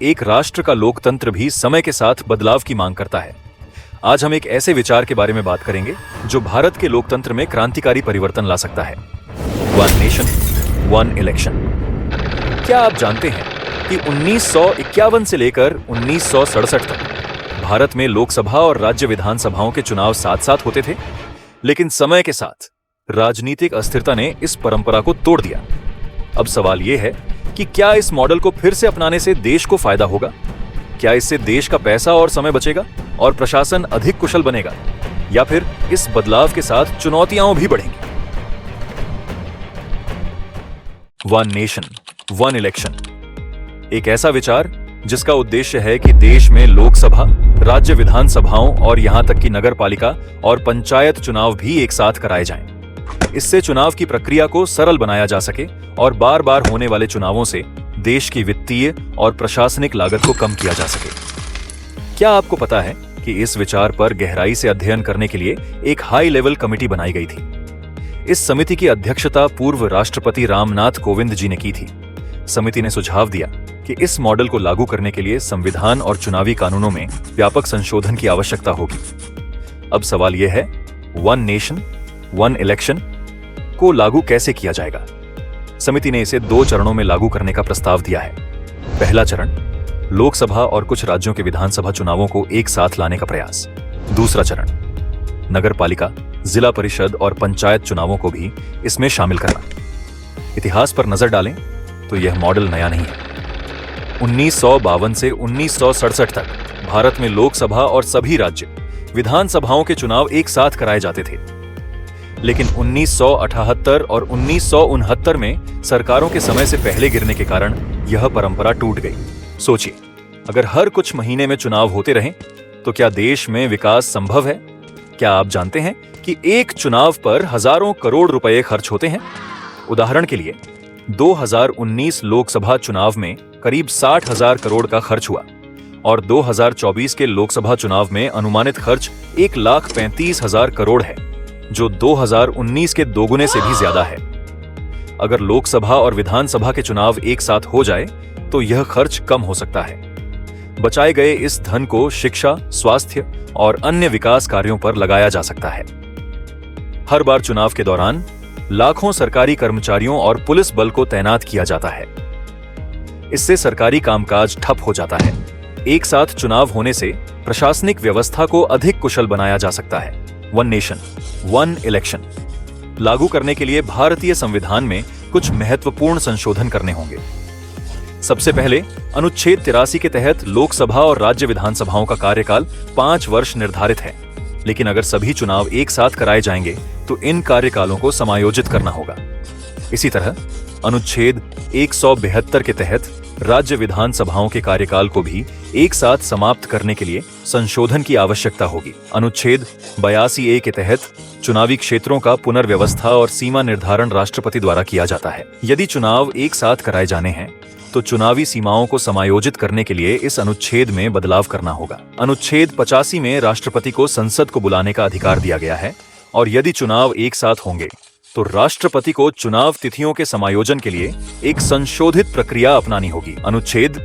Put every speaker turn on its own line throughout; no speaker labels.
एक राष्ट्र का लोकतंत्र भी समय के साथ बदलाव की मांग करता है। आज हम एक ऐसे विचार के बारे में बात करेंगे जो भारत के लोकतंत्र में क्रांतिकारी परिवर्तन ला सकता है। One nation, one election. क्या आप जानते हैं कि 1951 से लेकर 1967 तक भारत में लोकसभा और राज्य विधानसभाओं के चुनाव साथ साथ होते थे, लेकिन समय के साथ राजनीतिक अस्थिरता ने इस परंपरा को तोड़ दिया। अब सवाल यह है कि क्या इस मॉडल को फिर से अपनाने से देश को फायदा होगा? क्या इससे देश का पैसा और समय बचेगा और प्रशासन अधिक कुशल बनेगा, या फिर इस बदलाव के साथ चुनौतियां भी बढ़ेंगी? वन नेशन, वन इलेक्शन एक ऐसा विचार जिसका उद्देश्य है कि देश में लोकसभा, राज्य विधानसभाओं और यहां तक कि नगर पालिका और पंचायत चुनाव भी एक साथ कराए जाएं। इससे चुनाव की प्रक्रिया को सरल बनाया जा सके और बार बार होने वाले चुनावों से देश की वित्तीय और प्रशासनिक लागत को कम किया जा सके। क्या आपको पता है कि इस विचार पर गहराई से अध्ययन करने के लिए एक हाई लेवल कमेटी बनाई गई थी? इस समिति की अध्यक्षता पूर्व राष्ट्रपति रामनाथ कोविंद जी ने की थी। समिति ने सुझाव दिया कि इस मॉडल को लागू करने के लिए संविधान और चुनावी कानूनों में व्यापक संशोधन की आवश्यकता होगी। अब सवाल यह है, वन नेशन, वन इलेक्शन को लागू कैसे किया जाएगा? समिति ने इसे 2 चरणों में लागू करने का प्रस्ताव दिया है। पहला चरण, लोकसभा और कुछ राज्यों के विधानसभा चुनावों को एक साथ लाने का प्रयास। दूसरा चरण, नगर पालिका, जिला परिषद और पंचायत चुनावों को भी इसमें शामिल करना। इतिहास पर नजर डालें तो यह मॉडल नया नहीं है। 1952 से 1967 तक भारत में लोकसभा और सभी राज्य विधानसभाओं के चुनाव एक साथ कराए जाते थे, लेकिन 1978 और 1969 में सरकारों के समय से पहले गिरने के कारण यह परंपरा टूट गई। सोचिए, अगर हर कुछ महीने में चुनाव होते रहें तो क्या देश में विकास संभव है? क्या आप जानते हैं कि एक चुनाव पर हजारों करोड़ रुपए खर्च होते हैं? उदाहरण के लिए 2019 लोकसभा चुनाव में करीब 60,000 करोड़ का खर्च हुआ और 2024 के लोकसभा चुनाव में अनुमानित खर्च 1,35,000 करोड़ है, जो 2019 के दोगुने से भी ज्यादा है। अगर लोकसभा और विधानसभा के चुनाव एक साथ हो जाए तो यह खर्च कम हो सकता है। बचाए गए इस धन को शिक्षा, स्वास्थ्य और अन्य विकास कार्यों पर लगाया जा सकता है। हर बार चुनाव के दौरान लाखों सरकारी कर्मचारियों और पुलिस बल को तैनात किया जाता है। इससे सरकारी कामकाज ठप हो जाता है। एक साथ चुनाव होने से प्रशासनिक व्यवस्था को अधिक कुशल बनाया जा सकता है। वन नेशन, वन इलेक्शन लागू करने के लिए भारतीय संविधान में कुछ महत्वपूर्ण संशोधन करने होंगे। सबसे पहले अनुच्छेद 83 के तहत लोकसभा और राज्य विधानसभाओं का कार्यकाल 5 वर्ष निर्धारित है, लेकिन अगर सभी चुनाव एक साथ कराए जाएंगे तो इन कार्यकालों को समायोजित करना होगा। इसी तरह अनुच्छेद 172 के तहत राज्य विधानसभाओं के कार्यकाल को भी एक साथ समाप्त करने के लिए संशोधन की आवश्यकता होगी। अनुच्छेद 82A के तहत चुनावी क्षेत्रों का पुनर्व्यवस्था और सीमा निर्धारण राष्ट्रपति द्वारा किया जाता है। यदि चुनाव एक साथ कराए जाने हैं तो चुनावी सीमाओं को समायोजित करने के लिए इस अनुच्छेद में बदलाव करना होगा। अनुच्छेद 85 में राष्ट्रपति को संसद को बुलाने का अधिकार दिया गया है और यदि चुनाव एक साथ होंगे तो राष्ट्रपति को चुनाव तिथियों के समायोजन के लिए एक संशोधित प्रक्रिया अपनानी होगी। अनुच्छेद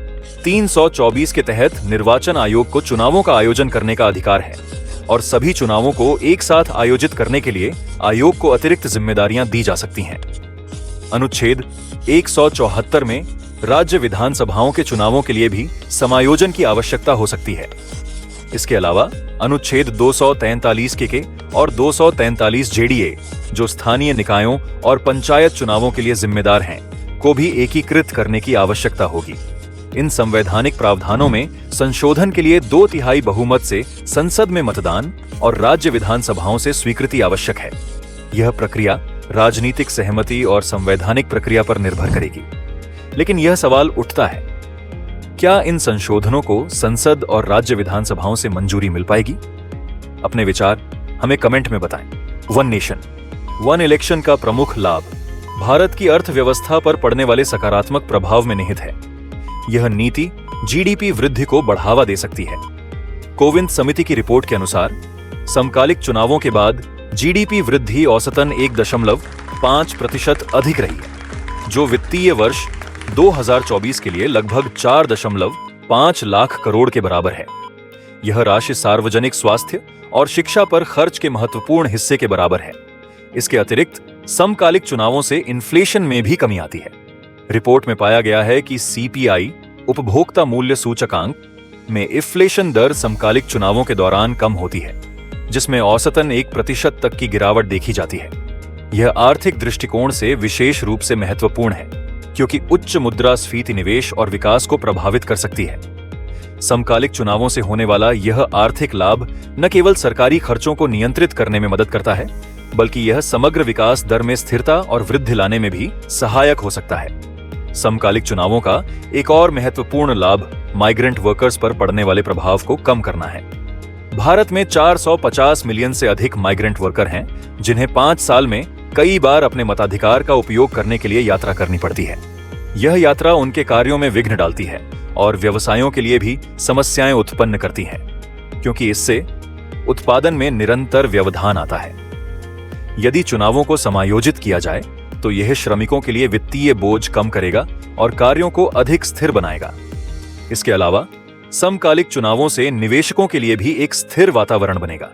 324 के तहत निर्वाचन आयोग को चुनावों का आयोजन करने का अधिकार है और सभी चुनावों को एक साथ आयोजित करने के लिए आयोग को अतिरिक्त जिम्मेदारियां दी जा सकती हैं। अनुच्छेद 174 में राज्य विधानसभाओं के चुनावों के लिए भी समायोजन की आवश्यकता हो सकती है। इसके अलावा अनुच्छेद 243 के और 243 जेडीए, जो स्थानीय निकायों और पंचायत चुनावों के लिए जिम्मेदार हैं, को भी एकीकृत करने की आवश्यकता होगी। इन संवैधानिक प्रावधानों में संशोधन के लिए 2/3 बहुमत से संसद में मतदान और राज्य विधानसभाओं से स्वीकृति आवश्यक है। यह प्रक्रिया राजनीतिक सहमति और संवैधानिक प्रक्रिया पर निर्भर करेगी। लेकिन यह सवाल उठता है, क्या इन संशोधनों को संसद और राज्य विधानसभाओं से मंजूरी मिल पाएगी? अपने विचार हमें कमेंट में बताएं। वन नेशन, वन इलेक्शन का प्रमुख लाभ भारत की अर्थव्यवस्था पर पड़ने वाले सकारात्मक प्रभाव में निहित है। यह नीति जीडीपी वृद्धि को बढ़ावा दे सकती है। कोविंद समिति की रिपोर्ट के अनुसार समकालिक चुनावों के बाद जीडीपी वृद्धि औसतन 1.5% अधिक रही है, जो वित्तीय वर्ष 2024 के लिए लगभग 5 लाख करोड़ के बराबर है। यह राशि सार्वजनिक स्वास्थ्य और शिक्षा पर खर्च के महत्वपूर्ण हिस्से के बराबर है। इसके अतिरिक्त समकालिक चुनावों से इन्फ्लेशन में भी कमी आती है। रिपोर्ट में पाया गया है कि सीपीआई उपभोक्ता मूल्य सूचकांक में इन्फ्लेशन दर समकालिक चुनावों के दौरान कम होती है, जिसमें औसतन 1% तक की गिरावट देखी जाती है। यह आर्थिक दृष्टिकोण से विशेष रूप से महत्वपूर्ण है, क्योंकि उच्च मुद्रास्फीति निवेश और विकास को प्रभावित कर सकती है। समकालिक चुनावों से होने वाला यह आर्थिक लाभ न केवल सरकारी खर्चों को नियंत्रित करने में मदद करता है, बल्कि यह समग्र विकास दर में स्थिरता और वृद्धि लाने में भी सहायक हो सकता है। समकालिक चुनावों का एक और महत्वपूर्ण लाभ माइग्रेंट वर्कर्स पर पड़ने वाले प्रभाव को कम करना है। भारत में 450 मिलियन से अधिक माइग्रेंट वर्कर हैं, जिन्हें 5 साल में कई बार अपने मताधिकार का उपयोग करने के लिए यात्रा करनी पड़ती है। यह यात्रा उनके कार्यों में विघ्न डालती है और व्यवसायों के लिए भी समस्याएं उत्पन्न करती हैं, क्योंकि इससे उत्पादन में निरंतर व्यवधान आता है। यदि चुनावों को समायोजित किया जाए तो यह श्रमिकों के लिए वित्तीय बोझ कम करेगा और कार्यों को अधिक स्थिर बनाएगा। इसके अलावा समकालिक चुनावों से निवेशकों के लिए भी एक स्थिर वातावरण बनेगा,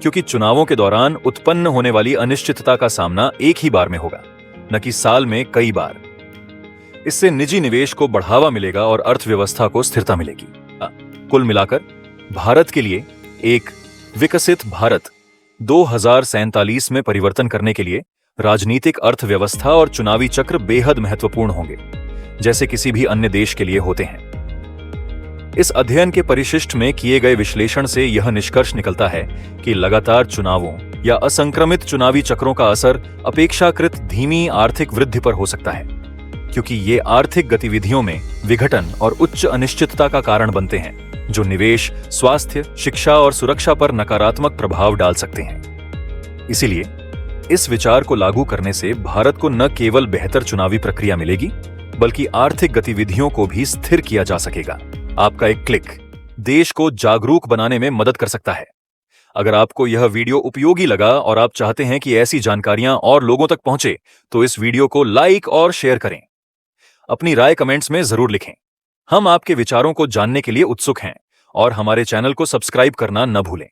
क्योंकि चुनावों के दौरान उत्पन्न होने वाली अनिश्चितता का सामना एक ही बार में होगा, न कि साल में कई बार। इससे निजी निवेश को बढ़ावा मिलेगा और अर्थव्यवस्था को स्थिरता मिलेगी। कुल मिलाकर भारत के लिए एक विकसित भारत 2047 में परिवर्तन करने के लिए राजनीतिक, अर्थव्यवस्था और चुनावी चक्र बेहद महत्वपूर्ण होंगे, जैसे किसी भी अन्य देश के लिए होते हैं। इस अध्ययन के परिशिष्ट में किए गए विश्लेषण से यह निष्कर्ष निकलता है कि लगातार चुनावों या असंक्रमित चुनावी चक्रों का असर अपेक्षाकृत धीमी आर्थिक वृद्धि पर हो सकता है, क्योंकि ये आर्थिक गतिविधियों में विघटन और उच्च अनिश्चितता का कारण बनते हैं, जो निवेश, स्वास्थ्य, शिक्षा और सुरक्षा पर नकारात्मक प्रभाव डाल सकते हैं। इसीलिए इस विचार को लागू करने से भारत को न केवल बेहतर चुनावी प्रक्रिया मिलेगी, बल्कि आर्थिक गतिविधियों को भी स्थिर किया जा सकेगा। आपका एक क्लिक देश को जागरूक बनाने में मदद कर सकता है। अगर आपको यह वीडियो उपयोगी लगा और आप चाहते हैं कि ऐसी जानकारियां और लोगों तक पहुंचे, तो इस वीडियो को लाइक और शेयर करें। अपनी राय कमेंट्स में जरूर लिखें। हम आपके विचारों को जानने के लिए उत्सुक हैं और हमारे चैनल को सब्सक्राइब करना न भूलें।